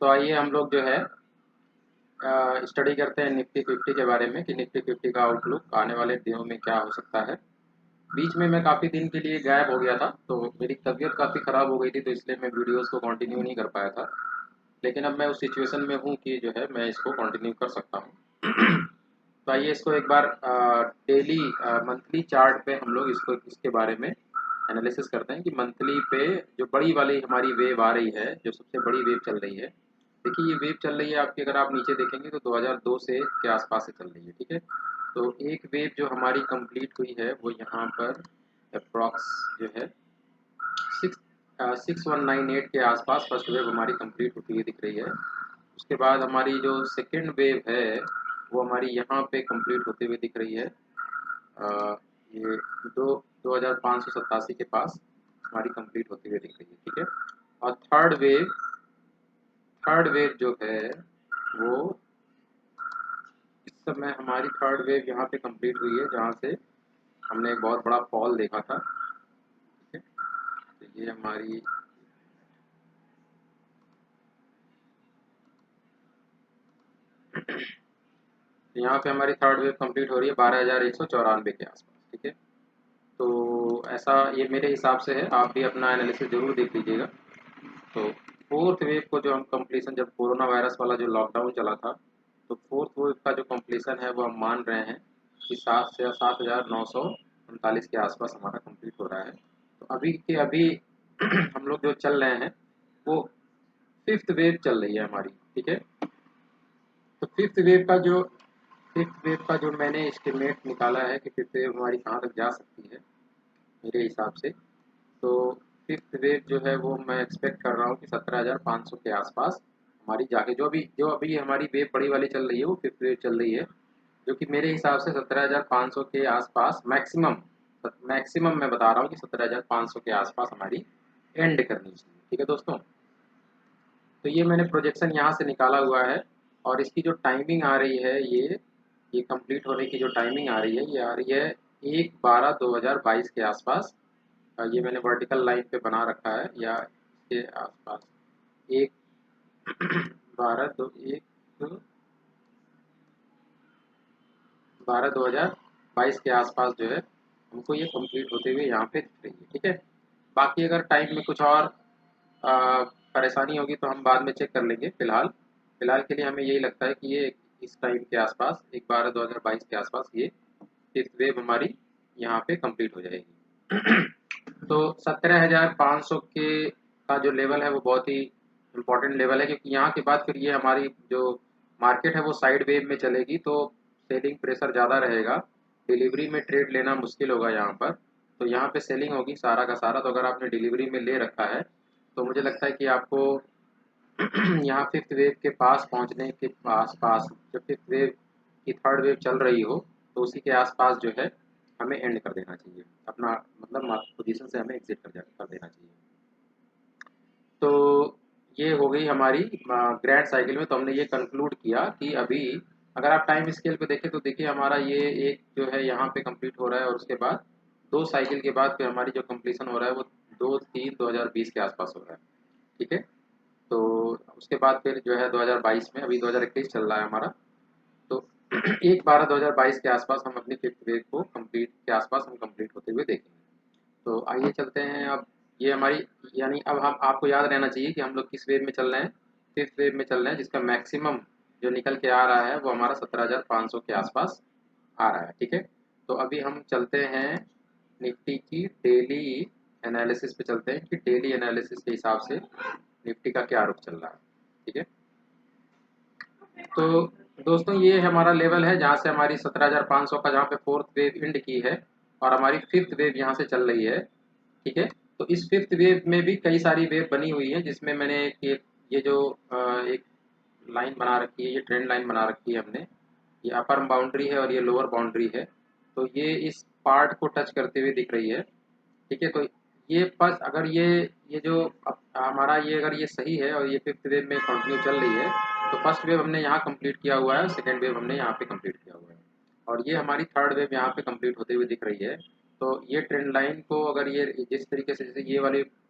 तो आइए हम लोग जो है स्टडी करते हैं निफ्टी 50 के बारे में कि निफ्टी 50 का आउटलुक आने वाले दिनों में क्या हो सकता है। बीच में मैं काफ़ी दिन के लिए गायब हो गया था, तो मेरी तबीयत काफ़ी ख़राब हो गई थी, तो इसलिए मैं वीडियोस को कंटिन्यू नहीं कर पाया था। लेकिन अब मैं उस सिचुएशन में हूँ कि जो है मैं इसको कंटिन्यू कर सकता हूँ। तो आइए इसको एक बार डेली मंथली चार्ट पे हम लोग इसको इसके बारे में एनालिसिस करते हैं कि मंथली पे जो बड़ी वाली हमारी वेव आ रही है, जो सबसे बड़ी वेव चल रही है। देखिए ये वेव चल रही है आपकी, अगर आप नीचे देखेंगे तो 2002 से के आसपास से चल रही है, ठीक है। तो एक वेव जो हमारी कंप्लीट हुई है वो यहाँ पर अप्रॉक्स जो है 6198 के आसपास फर्स्ट वेव हमारी कंप्लीट होती हुई दिख रही है। उसके बाद हमारी जो सेकेंड वेव है वो हमारी यहाँ पे कंप्लीट होते हुए दिख रही है। ये 2587 के पास हमारी कंप्लीट होती हुई दिख रही है, ठीक है। और थर्ड वेव जो है वो इस समय हमारी थर्ड वेव यहाँ पे कंप्लीट हुई है, जहाँ से हमने एक बहुत बड़ा फॉल देखा था, ठीक है। तो ये हमारी यहाँ पे हमारी थर्ड वेव कंप्लीट हो रही है 12,194 के आसपास, ठीक है। तो ऐसा ये मेरे हिसाब से है, आप भी अपना एनालिसिस जरूर देख लीजिएगा। तो फोर्थ वेव को जो हम कंप्लीशन, जब कोरोना वायरस वाला जो लॉकडाउन चला था, तो फोर्थ वेव का जो कंप्लीशन है वो हम मान रहे हैं कि 7 से 7,939 के आसपास हमारा कंप्लीट हो रहा है। तो अभी के अभी हम लोग जो चल रहे हैं वो फिफ्थ वेव चल रही है हमारी, ठीक है। तो फिफ्थ वेव का जो मैंने एस्टिमेट निकाला है कि फिफ्थ वेव हमारी कहाँ तक जा सकती है मेरे हिसाब से। तो फिफ्थ वेव जो है वो मैं एक्सपेक्ट कर रहा हूँ कि 17,500 के आसपास हमारी जाके जो अभी हमारी वेव बड़ी वाली चल रही है वो फिफ्थ वेव चल रही है, जो कि मेरे हिसाब से 17,500 के आसपास मैक्सिमम मैं बता रहा हूँ कि 17,500 के आसपास हमारी एंड करनी चाहिए, ठीक है दोस्तों। तो ये मैंने प्रोजेक्शन यहाँ से निकाला हुआ है, और इसकी जो टाइमिंग आ रही है ये कंप्लीट होने की जो टाइमिंग आ रही है ये आ रही है 1/12/2022 के आसपास। ये मैंने वर्टिकल लाइन पे बना रखा है या इसके आसपास एक 12/2/2022 के आसपास जो है हमको ये कंप्लीट होते हुए यहाँ पे दिख रही है, ठीक है। बाकी अगर टाइम में कुछ और आ, परेशानी होगी तो हम बाद में चेक कर लेंगे। फिलहाल के लिए हमें यही लगता है कि ये इस टाइम के आसपास 1/12/2022 के आसपास ये फिफ्थ वेव हमारी यहाँ पे कंप्लीट हो जाएगी। तो 17,500 के का जो लेवल है वो बहुत ही इम्पोर्टेंट लेवल है, क्योंकि यहाँ के बाद फिर ये हमारी जो मार्केट है वो साइड वेव में चलेगी, तो सेलिंग प्रेशर ज़्यादा रहेगा, डिलीवरी में ट्रेड लेना मुश्किल होगा यहाँ पर। तो यहाँ पे सेलिंग होगी सारा का सारा। तो अगर आपने डिलीवरी में ले रखा है तो मुझे लगता है कि आपको यहाँ फिफ्थ वेव के पास पहुँचने के पास जब फिफ्थ वेव की थर्ड वेव चल रही हो तो उसी के आसपास जो है हमें एंड कर देना चाहिए अपना, मतलब पोजीशन से हमें एग्जिट कर देना चाहिए। तो ये हो गई हमारी ग्रैंड साइकिल में। तो हमने ये कंक्लूड किया कि अभी अगर आप टाइम स्केल पे देखें तो देखिए हमारा ये एक जो है यहाँ पे कंप्लीट हो रहा है, और उसके बाद दो साइकिल के बाद फिर हमारी जो कंप्लीशन हो रहा है वो 2/3/2020 के आसपास हो रहा है, ठीक है। तो उसके बाद फिर जो है 2022 में, अभी 2021 चल रहा है हमारा, तो 1/12/2022 के आसपास हम अपनी फिफ्थ वेव को कंप्लीट के आसपास हम कंप्लीट होते हुए देखेंगे। तो आइए चलते हैं अब। ये हमारी, यानी अब हम आपको याद रहना चाहिए कि हम लोग किस वेव में चल रहे हैं, फिफ्थ वेव में चल रहे हैं, जिसका मैक्सिमम जो निकल के आ रहा है वो हमारा 17,500 के आसपास आ रहा है, ठीक है। तो अभी हम चलते हैं निफ्टी की डेली एनालिसिस पे चलते हैं कि डेली एनालिसिस के हिसाब से निफ्टी का क्या रुख चल रहा है, ठीक है। तो दोस्तों ये हमारा लेवल है जहाँ से हमारी 17,500 का, जहाँ पे फोर्थ वेव एंड की है और हमारी फिफ्थ वेव यहाँ से चल रही है, ठीक है। तो इस फिफ्थ वेव में भी कई सारी वेव बनी हुई है, जिसमें मैंने ये जो एक लाइन बना रखी है, ये ट्रेंड लाइन बना रखी है हमने। ये अपर बाउंड्री है और ये लोअर बाउंड्री है। तो ये इस पार्ट को टच करते हुए दिख रही है, ठीक है। तो ये बस अगर ये जो हमारा ये अगर ये सही है और ये फिफ्थ वेव में कंटिन्यू चल रही है, तो फर्स्ट वेव हमने यहाँ कंप्लीट किया हुआ है और सेकेंड वेव हमने यहाँ पे कंप्लीट किया हुआ है, और ये हमारी थर्ड वेव यहाँ पे कंप्लीट होते हुए दिख रही है। तो ये ट्रेंड लाइन को अगर ये जिस तरीके से, जैसे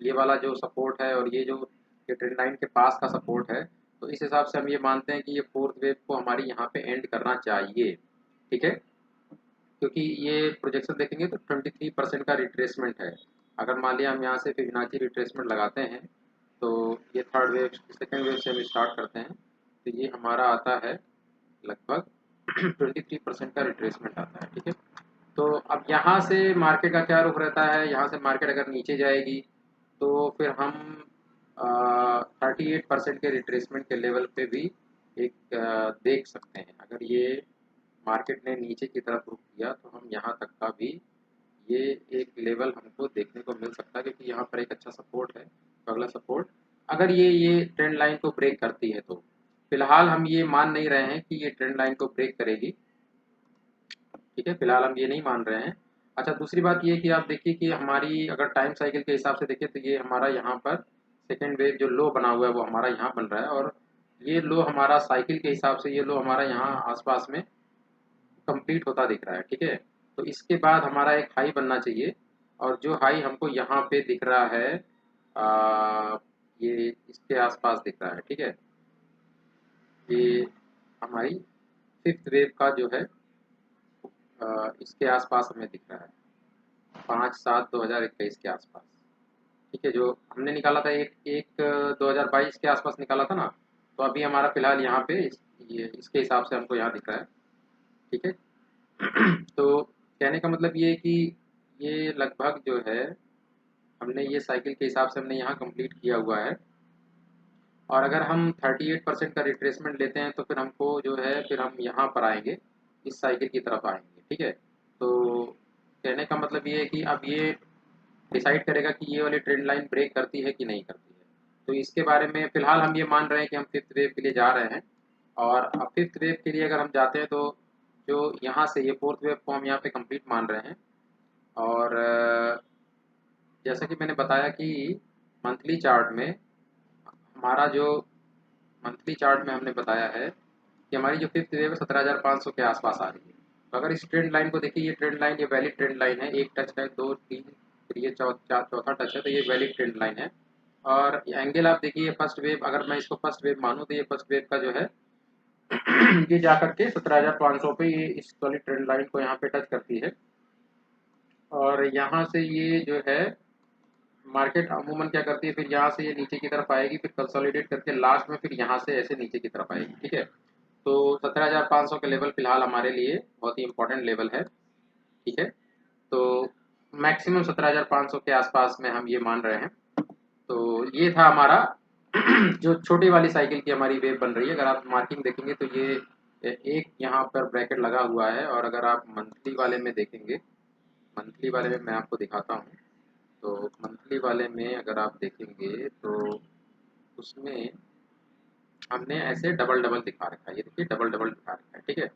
ये वाला जो सपोर्ट है और ये जो ये ट्रेंड लाइन के पास का सपोर्ट है, तो इस हिसाब से हम ये मानते हैं कि ये फोर्थ वेव को हमारी यहाँ पे एंड करना चाहिए, ठीक है। क्योंकि ये प्रोजेक्शन देखेंगे तो 23% का रिट्रेसमेंट है। अगर मान लिया हम यहाँ से फिबोनाची रिट्रेसमेंट लगाते हैं, तो ये थर्ड वेव सेकेंड वेव से हम स्टार्ट करते हैं, तो ये हमारा आता है लगभग 23% का रिट्रेसमेंट आता है, ठीक है। तो अब यहाँ से मार्केट का क्या रुख रहता है, यहाँ से मार्केट अगर नीचे जाएगी तो फिर हम 38% के रिट्रेसमेंट के लेवल पे भी एक देख सकते हैं। अगर ये मार्केट ने नीचे की तरफ रुख किया तो हम यहाँ तक का भी ये एक लेवल हमको देखने को मिल सकता है, क्योंकि यहाँ पर एक अच्छा सपोर्ट है। तो अगला सपोर्ट अगर ये ट्रेंड लाइन को ब्रेक करती है, तो फिलहाल हम ये मान नहीं रहे हैं कि ये ट्रेंड लाइन को ब्रेक करेगी, ठीक है, फिलहाल हम ये नहीं मान रहे हैं। अच्छा, दूसरी बात ये कि आप देखिए कि हमारी अगर टाइम साइकिल के हिसाब से देखिए तो ये हमारा यहाँ पर सेकेंड वेव जो लो बना हुआ है वो हमारा यहाँ बन रहा है, और ये लो हमारा साइकिल के हिसाब से ये लो हमारा यहाँ आसपास में कंप्लीट होता दिख रहा है, ठीक है। तो इसके बाद हमारा एक हाई बनना चाहिए, और जो हाई हमको यहाँ पे दिख रहा है ये इसके आसपास दिख रहा है, ठीक है। ये हमारी फिफ्थ वेव का जो है इसके आसपास हमें दिख रहा है 5/7/2021 के आसपास, ठीक है। जो हमने निकाला था एक एक 2022 के आसपास निकाला था ना, तो अभी हमारा फिलहाल यहाँ पे ये इसके हिसाब से हमको यहाँ दिख रहा है, ठीक है। तो कहने का मतलब ये है कि ये लगभग जो है हमने ये साइकिल के हिसाब से हमने यहाँ कंप्लीट किया हुआ है, और अगर हम 38% का रिट्रेसमेंट लेते हैं तो फिर हमको जो है फिर हम यहाँ पर आएंगे, इस साइकिल की तरफ आएंगे, ठीक है। तो कहने का मतलब ये है कि अब ये डिसाइड करेगा कि ये वाली ट्रेंड लाइन ब्रेक करती है कि नहीं करती है। तो इसके बारे में फिलहाल हम ये मान रहे हैं कि हम फिफ्थ वेव के लिए जा रहे हैं, और अब फिफ्थ वेव के लिए अगर हम जाते हैं तो जो यहाँ से ये फोर्थ वेव को हम यहाँ पे कंप्लीट मान रहे हैं। और जैसा कि मैंने बताया कि मंथली चार्ट में हमारा जो मंथली चार्ट में हमने बताया है कि हमारी जो फिफ्थ वेव है 17,500 के आसपास आ रही है। तो अगर इस ट्रेंड लाइन को देखिए, ये ट्रेंड लाइन ये वैलिड ट्रेंड लाइन है, एक टच है, दो तीन, फिर ये चौथा टच है, तो ये वैलिड ट्रेंड लाइन है। और एंगल आप देखिए फर्स्ट वेव, अगर मैं इसको फर्स्ट वेव मानूँ तो ये फर्स्ट वेव का जो है ये जा करके 17,500 पे ये इस वाली ट्रेंड लाइन को यहाँ पे टच करती है, और यहाँ से ये जो है मार्केट अमूमन क्या करती है, फिर यहाँ से ये नीचे की तरफ आएगी, फिर कंसोलिडेट करके लास्ट में फिर यहाँ से ऐसे नीचे की तरफ आएगी, ठीक है। तो 17,500 के लेवल फिलहाल हमारे लिए बहुत ही इंपॉर्टेंट लेवल है, ठीक है। तो मैक्सिमम 17,500 के आसपास में हम ये मान रहे हैं। तो ये था हमारा जो छोटी वाली साइकिल की हमारी वेव बन रही है। अगर आप मार्किंग देखेंगे तो ये एक यहाँ पर ब्रैकेट लगा हुआ है, और अगर आप मंथली वाले में देखेंगे, मंथली वाले में मैं आपको दिखाता हूँ। तो मंथली वाले में अगर आप देखेंगे तो उसमें हमने ऐसे डबल डबल दिखा रखा है, ये देखिए डबल डबल दिखा रखा है, ठीक है।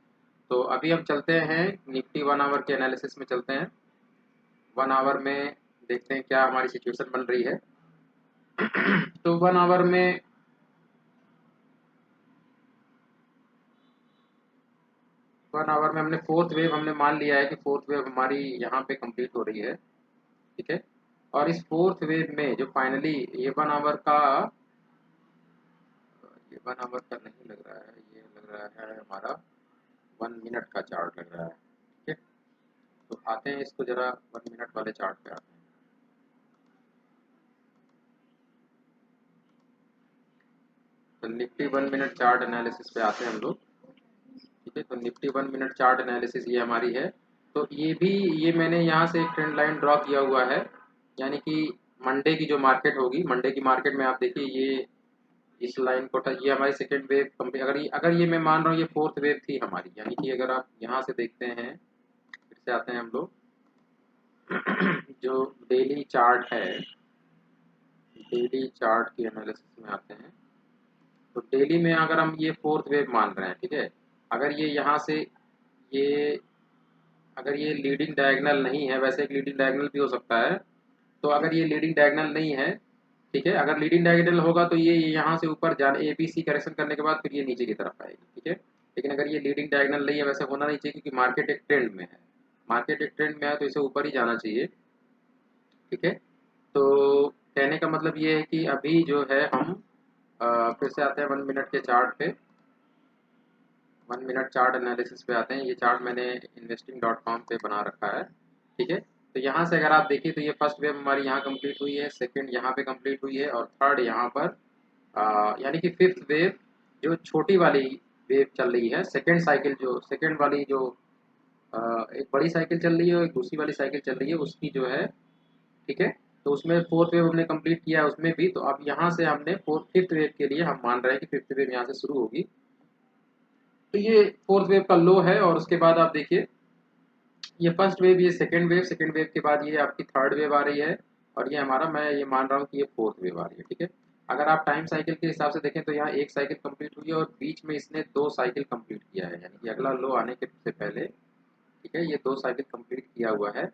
तो अभी हम चलते हैं निफ्टी 1 आवर के एनालिसिस में चलते हैं। 1 आवर में देखते हैं क्या हमारी सिचुएशन बन रही है। तो 1 आवर में हमने फोर्थ वेव हमने मान लिया है कि फोर्थ वेव हमारी यहाँ पे कंप्लीट हो रही है, ठीक है। और इस फोर्थ वेव में जो फाइनली ये 1 आवर का, ये 1 आवर का नहीं लग रहा है, ये लग रहा है हमारा 1 मिनट का चार्ट लग रहा है, ठीक है। तो आते हैं इसको जरा 1 मिनट वाले चार्ट पे आते हैं। तो निफ्टी 1 मिनट चार्ट एनालिसिस पे आते हैं हम लोग, ठीक है। तो निफ्टी 1 मिनट चार्ट एनालिसिस ये हमारी है। तो ये भी, ये मैंने यहाँ से एक ट्रेंड लाइन ड्रॉ किया हुआ है, यानी कि मंडे की जो मार्केट होगी, मंडे की मार्केट में आप देखिए ये इस लाइन को टच, ये हमारी सेकेंड वेव कंप्लीट, अगर ये मैं मान रहा हूँ ये फोर्थ वेव थी हमारी, यानी कि अगर आप यहाँ से देखते हैं, फिर से आते हैं हम लोग जो डेली चार्ट है, डेली चार्ट की एनालिसिस में आते हैं। तो डेली में अगर हम ये फोर्थ वेव मान रहे हैं, ठीक है, अगर ये यहाँ से ये, अगर ये लीडिंग डायगोनल नहीं है, वैसे एक लीडिंग डायगोनल भी हो सकता है, तो अगर ये लीडिंग डायगोनल नहीं है, ठीक है, अगर लीडिंग डायगोनल होगा तो ये यहाँ से ऊपर जाने ABC करेक्शन करने के बाद फिर ये नीचे की तरफ आएगी, ठीक है। लेकिन अगर ये लीडिंग डायगोनल नहीं है, वैसे होना नहीं चाहिए, क्योंकि मार्केट एक ट्रेंड में है, मार्केट एक ट्रेंड में है तो इसे ऊपर ही जाना चाहिए, ठीक है। तो कहने का मतलब ये है कि अभी जो है हम फिर से आते हैं 1 मिनट के चार्ट पे। 1 मिनट चार्ट एनालिसिस पे आते हैं। ये चार्ट मैंने investing.com पे बना रखा है, ठीक है। तो यहाँ से अगर आप देखिए तो ये फर्स्ट वेव हमारी यहाँ कंप्लीट हुई है, सेकंड यहाँ पे कंप्लीट हुई है और थर्ड यहाँ पर यानी कि फिफ्थ वेव जो छोटी वाली वेव चल रही है, सेकंड साइकिल जो सेकंड वाली जो एक बड़ी साइकिल चल रही है और एक दूसरी वाली साइकिल चल रही है उसकी जो है, ठीक है। तो उसमें फोर्थ वेव हमने कंप्लीट किया है उसमें भी। तो अब यहाँ से हमने फोर्थ फिफ्थ वेव के लिए हम मान रहे हैं कि फिफ्थ वेव यहाँ से शुरू होगी। तो ये फोर्थ वेव का लो है और उसके बाद आप देखिए ये फर्स्ट वेव, ये सेकंड वेव के बाद ये आपकी थर्ड वेव आ रही है और ये हमारा, मैं ये मान रहा हूँ कि ये फोर्थ वेव आ रही है, ठीक है। अगर आप टाइम साइकिल के हिसाब से देखें तो यहाँ एक साइकिल कंप्लीट हुई है और बीच में इसने 2 साइकिल कंप्लीट किया है, यानी कि अगला लो आने के से पहले, ठीक है, ये 2 साइकिल कंप्लीट किया हुआ है।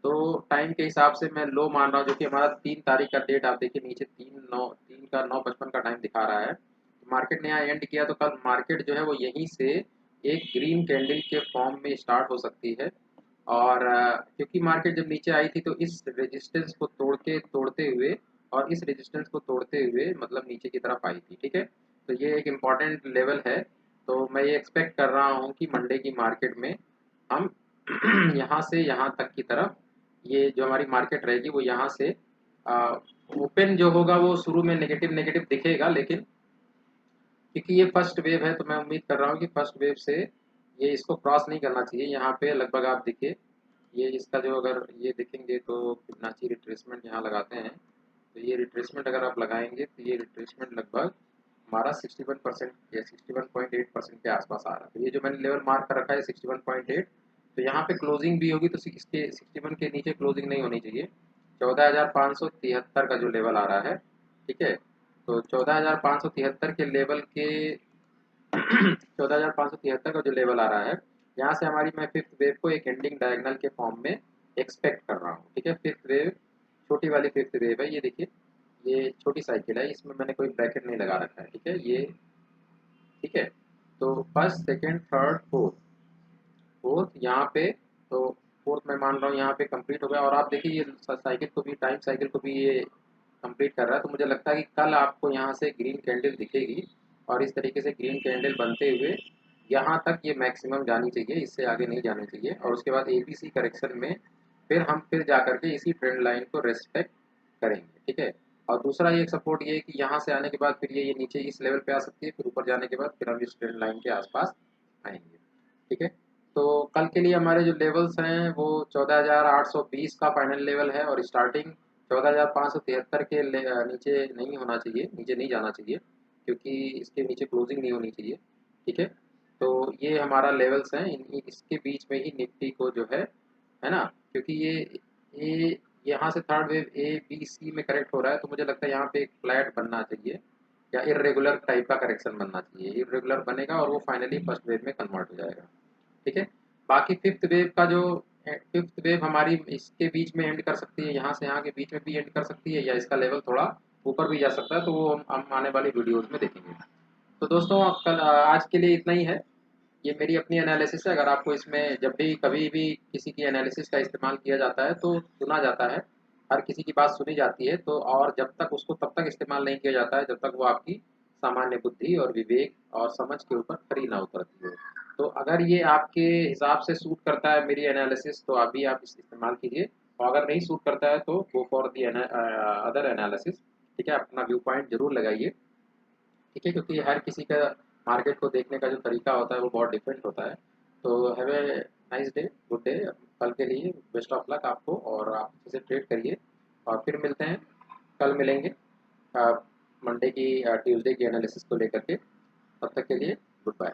तो टाइम के हिसाब से मैं लो मान रहा हूँ, जो कि हमारा 3 तारीख का डेट आप देखिए नीचे 3 का 9:55 का टाइम दिखा रहा है। मार्केट ने यहाँ एंड किया तो कल मार्केट जो है वो यहीं से एक ग्रीन कैंडल के फॉर्म में स्टार्ट हो सकती है। और क्योंकि मार्केट जब नीचे आई थी तो इस रेजिस्टेंस को तोड़ते हुए और इस रेजिस्टेंस को तोड़ते हुए मतलब नीचे की तरफ आई थी, ठीक है। तो ये एक इम्पॉर्टेंट लेवल है। तो मैं ये एक्सपेक्ट कर रहा हूँ कि मंडे की मार्केट में हम यहाँ से यहाँ तक की तरफ, ये जो हमारी मार्केट रहेगी वो यहाँ से ओपन जो होगा वो शुरू में नेगेटिव नेगेटिव दिखेगा, लेकिन क्योंकि ये फर्स्ट वेव है तो मैं उम्मीद कर रहा हूँ कि फर्स्ट वेव से ये इसको क्रॉस नहीं करना चाहिए। यहाँ पे लगभग आप देखिए ये इसका जो, अगर ये देखेंगे तो फिबोनाची रिट्रेसमेंट यहाँ लगाते हैं तो ये रिट्रेसमेंट अगर आप लगाएंगे तो ये रिट्रेसमेंट लगभग हमारा 61% या 61.8% के आसपास आ रहा है। तो ये जो मैंने लेवल मार्क कर रखा है 61.8, तो यहाँ पे क्लोजिंग भी होगी तो 61 के नीचे क्लोजिंग नहीं होनी चाहिए। 14,573 का जो लेवल आ रहा है, ठीक है। तो 14,573 के लेवल के 14,573 का जो लेवल आ रहा है, यहाँ से हमारी, मैं फिफ्थ वेव को एक एंडिंग डायगोनल के फॉर्म में एक्सपेक्ट कर रहा हूँ, ठीक है। फिफ्थ वेव छोटी वाली फिफ्थ वेव है, ये देखिए ये छोटी साइकिल है, इसमें मैंने कोई ब्रैकेट नहीं लगा रखा है, ठीक है ये, ठीक है। तो first second third fourth, fourth यहाँ पे, तो फोर्थ मैं मान रहा हूँ यहाँ पे कंप्लीट हो गया। और आप देखिए ये साइकिल को भी, टाइम साइकिल को भी ये कंप्लीट कर रहा है। तो मुझे लगता है कि कल आपको यहाँ से ग्रीन कैंडल दिखेगी और इस तरीके से ग्रीन कैंडल बनते हुए यहाँ तक ये मैक्सिमम जानी चाहिए, इससे आगे नहीं जानी चाहिए। और उसके बाद एबीसी करेक्शन में फिर हम फिर जा करके इसी ट्रेंड लाइन को रेस्पेक्ट करेंगे, ठीक है। और दूसरा ये सपोर्ट ये है कि यहाँ से आने के बाद फिर ये नीचे इस लेवल पे आ सकती है, फिर ऊपर जाने के बाद फिर हम इस ट्रेंड लाइन के आसपास आएंगे, ठीक है। तो कल के लिए हमारे जो लेवल्स हैं वो 14,820 का फाइनल लेवल है और स्टार्टिंग 14,573 के नीचे नहीं होना चाहिए, नीचे नहीं जाना चाहिए, क्योंकि इसके नीचे क्लोजिंग नहीं होनी चाहिए, ठीक है। तो ये हमारा लेवल्स हैं, इसके बीच में ही निफ्टी को जो है ना, क्योंकि ये यहाँ से third wave A B C में करेक्ट हो रहा है तो मुझे लगता है यहाँ पे एक फ्लैट बनना चाहिए या इरेगुलर टाइप का करेक्शन बनना चाहिए। इरेगुलर बनेगा और वो फाइनली फर्स्ट वेव में कन्वर्ट हो जाएगा, ठीक है। बाकी फिफ्थ वेव का जो, फिफ्थ वेव हमारी इसके बीच में एंड कर सकती है, यहाँ से यहाँ के बीच में भी एंड कर सकती है या इसका लेवल थोड़ा ऊपर भी जा सकता है, तो वो हम आने वाली वीडियोज में देखेंगे। तो दोस्तों कल आज के लिए इतना ही है। ये मेरी अपनी एनालिसिस है। अगर आपको इसमें जब भी कभी भी किसी की एनालिसिस का इस्तेमाल किया जाता है तो सुना जाता है, हर किसी की बात सुनी जाती है, तो और जब तक उसको तब तक इस्तेमाल नहीं किया जाता है जब तक वो आपकी सामान्य बुद्धि और विवेक और समझ के ऊपर खरी ना उतरती हो। तो अगर ये आपके हिसाब से सूट करता है मेरी एनालिसिस तो अभी आप इसे इस्तेमाल कीजिए, और अगर नहीं सूट करता है तो go for the other analysis, ठीक है। अपना व्यू पॉइंट जरूर लगाइए, ठीक है, क्योंकि हर किसी का मार्केट को देखने का जो तरीका होता है वो बहुत डिफरेंट होता है। तो have a nice day, good day. कल के लिए बेस्ट ऑफ लक आपको, और आप अच्छे से ट्रेड करिए और फिर मिलते हैं, कल मिलेंगे मंडे की ट्यूसडे की एनालिसिस को लेकर के। तब तक के लिए गुड बाय।